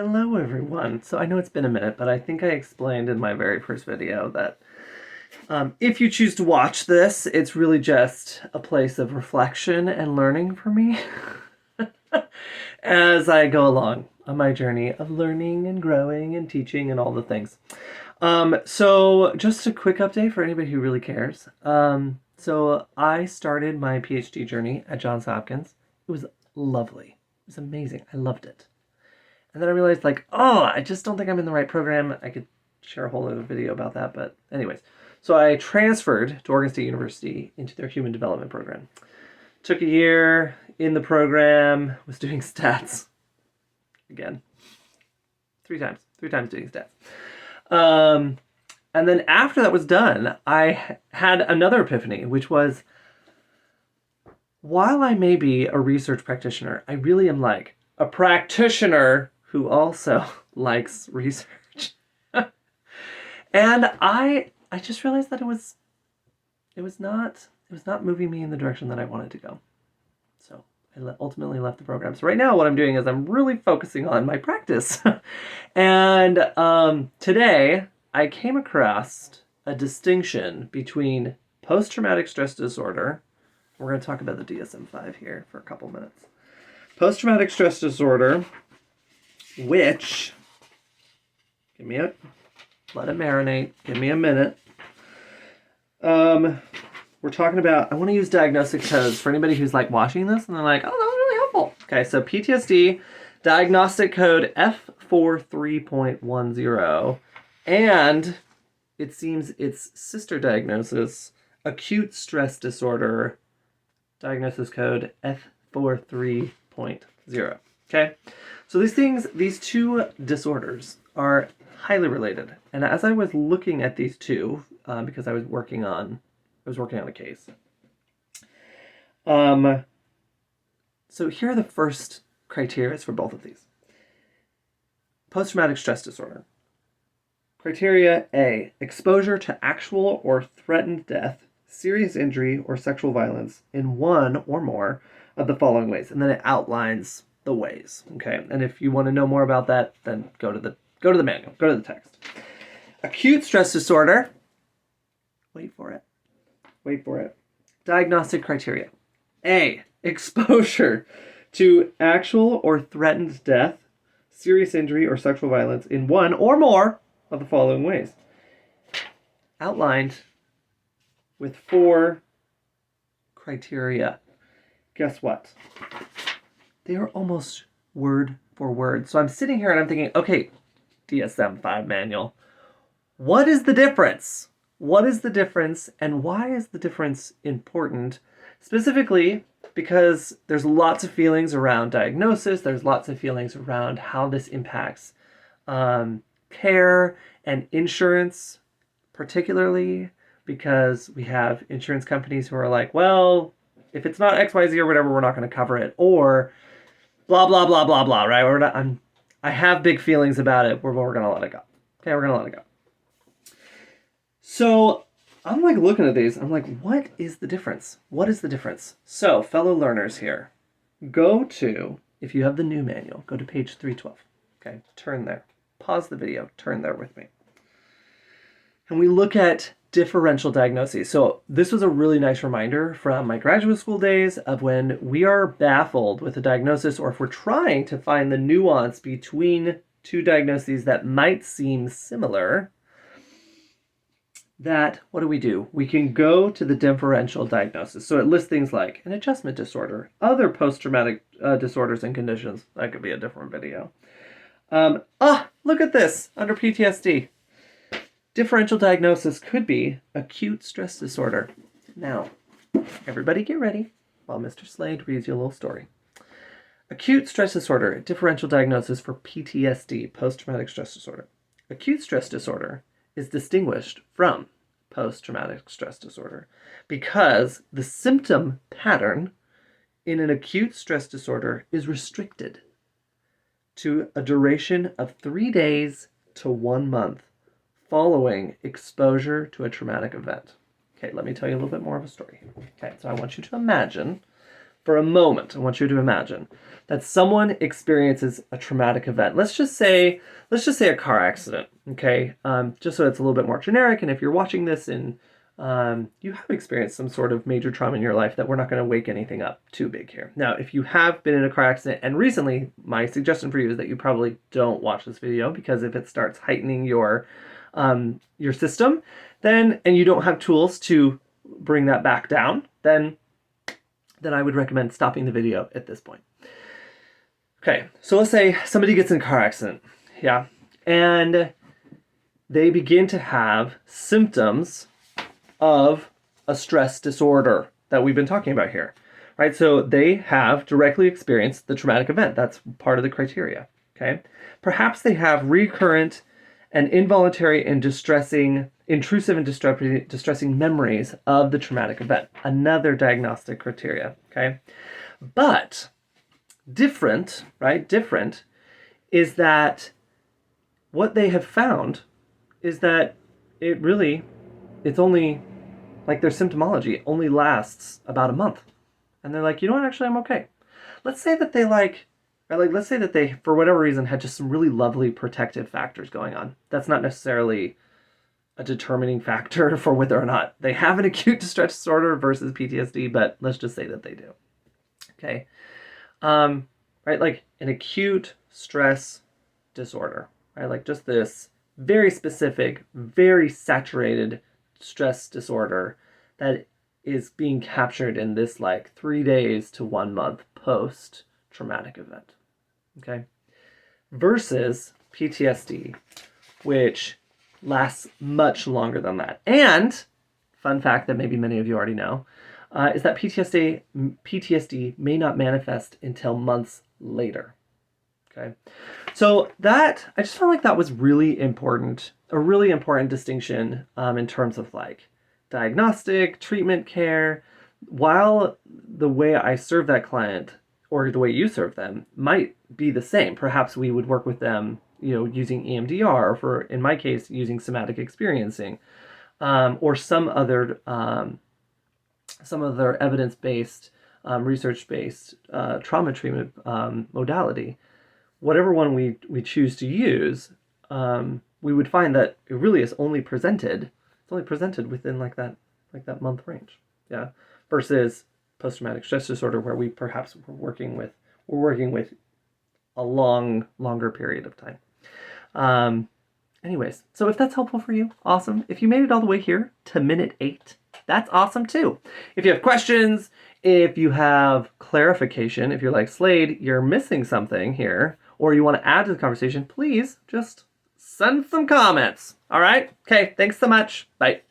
Hello everyone. So I know it's been a minute, but I think I explained in my very first video that if you choose to watch this, it's really just a place of reflection and learning for me as I go along on my journey of learning and growing and teaching and all the things. So just a quick update for anybody who really cares. So I started my PhD journey at Johns Hopkins. It was lovely. It was amazing. I loved it. And then I realized, I just don't think I'm in the right program. I could share a whole other video about that, but anyways. So I transferred to Oregon State University into their human development program. Took a year in the program, was doing stats. Again. Three times doing stats. And then after that was done, I had another epiphany, which was, while I may be a research practitioner, I really am like a practitioner who also likes research. And I just realized that it was not moving me in the direction that I wanted to go. So I ultimately left the program. So right now what I'm doing is I'm really focusing on my practice. And today I came across a distinction between post-traumatic stress disorder. We're going to talk about the DSM-5 here for a couple minutes. Post-traumatic stress disorder, which, let it marinate, give me a minute. We're talking about, I want to use diagnostic codes for anybody who's like watching this and they're like, oh, that was really helpful. Okay, so PTSD, diagnostic code F43.10, and it seems its sister diagnosis, acute stress disorder, diagnosis code F43.0. Okay, so these two disorders are highly related. And as I was looking at these two, because I was working on a case. So here are the first criteria for both of these. Post-traumatic stress disorder. Criteria A, exposure to actual or threatened death, serious injury, or sexual violence in one or more of the following ways. And then it outlines the ways. Okay. And if you want to know more about that, then go to the manual, go to the text. Acute stress disorder. Wait for it. Diagnostic criteria. A, exposure to actual or threatened death, serious injury, or sexual violence in one or more of the following ways. Outlined with 4 criteria. Guess what? They are almost word for word. So I'm sitting here and I'm thinking, okay, DSM-5 manual, what is the difference? What is the difference, and why is the difference important? Specifically, because there's lots of feelings around diagnosis, there's lots of feelings around how this impacts care and insurance, particularly because we have insurance companies who are like, well, if it's not XYZ or whatever, we're not going to cover it, or blah, blah, blah, blah, blah, right? I have big feelings about it, we're going to let it go. Okay, we're going to let it go. So I'm like looking at these, I'm like, what is the difference? What is the difference? So fellow learners here, go to, if you have the new manual, go to page 312. Okay, turn there. Pause the video, turn there with me. And we look at differential diagnoses. So this was a really nice reminder from my graduate school days of when we are baffled with a diagnosis, or if we're trying to find the nuance between two diagnoses that might seem similar, that, what do? We can go to the differential diagnosis. So it lists things like an adjustment disorder, other post-traumatic disorders and conditions. That could be a different video. Look at this, under PTSD. Differential diagnosis could be acute stress disorder. Now, everybody get ready while Mr. Slade reads you a little story. Acute stress disorder, differential diagnosis for PTSD, post-traumatic stress disorder. Acute stress disorder is distinguished from post-traumatic stress disorder because the symptom pattern in an acute stress disorder is restricted to a duration of 3 days to 1 month following exposure to a traumatic event. Okay, let me tell you a little bit more of a story. Okay, so I want you to imagine for a moment, I want you to imagine that someone experiences a traumatic event. Let's just say a car accident, okay? Just so it's a little bit more generic, and if you're watching this and you have experienced some sort of major trauma in your life, that we're not going to wake anything up too big here. Now, if you have been in a car accident and recently, my suggestion for you is that you probably don't watch this video, because if it starts heightening your system, then, and you don't have tools to bring that back down, then I would recommend stopping the video at this point. Okay, so let's say somebody gets in a car accident, yeah, and they begin to have symptoms of a stress disorder that we've been talking about here, right? So they have directly experienced the traumatic event. That's part of the criteria, okay? Perhaps they have recurrent and involuntary and intrusive and distressing memories of the traumatic event. Another diagnostic criteria, okay? But different, right? Different is that what they have found is that it's only, like, their symptomology only lasts about a month. And they're like, you know what, actually, I'm okay. Let's say that let's say that they, for whatever reason, had just some really lovely protective factors going on. That's not necessarily a determining factor for whether or not they have an acute distress disorder versus PTSD, but let's just say that they do. Okay. Right, like an acute stress disorder, right? Like just this very specific, very saturated stress disorder that is being captured in this like 3 days to 1 month post-traumatic event, okay? Versus PTSD, which lasts much longer than that. And, fun fact that maybe many of you already know, is that PTSD may not manifest until months later, okay? So that, I just felt like that was really important, a really important distinction in terms of like diagnostic, treatment care. While the way I serve that client or the way you serve them might be the same, perhaps we would work with them, using EMDR, or for, in my case, using somatic experiencing, or some other evidence-based, research-based trauma treatment modality. Whatever one we choose to use, we would find that it really is only presented. It's only presented within like that month range, yeah. Versus post-traumatic stress disorder, where we perhaps we're working with a longer period of time. Anyways, so if that's helpful for you, awesome. If you made it all the way here to minute 8, that's awesome too. If you have questions, if you have clarification, if you're like, Slade, you're missing something here, or you want to add to the conversation, please just send some comments. All right? Okay, thanks so much. Bye.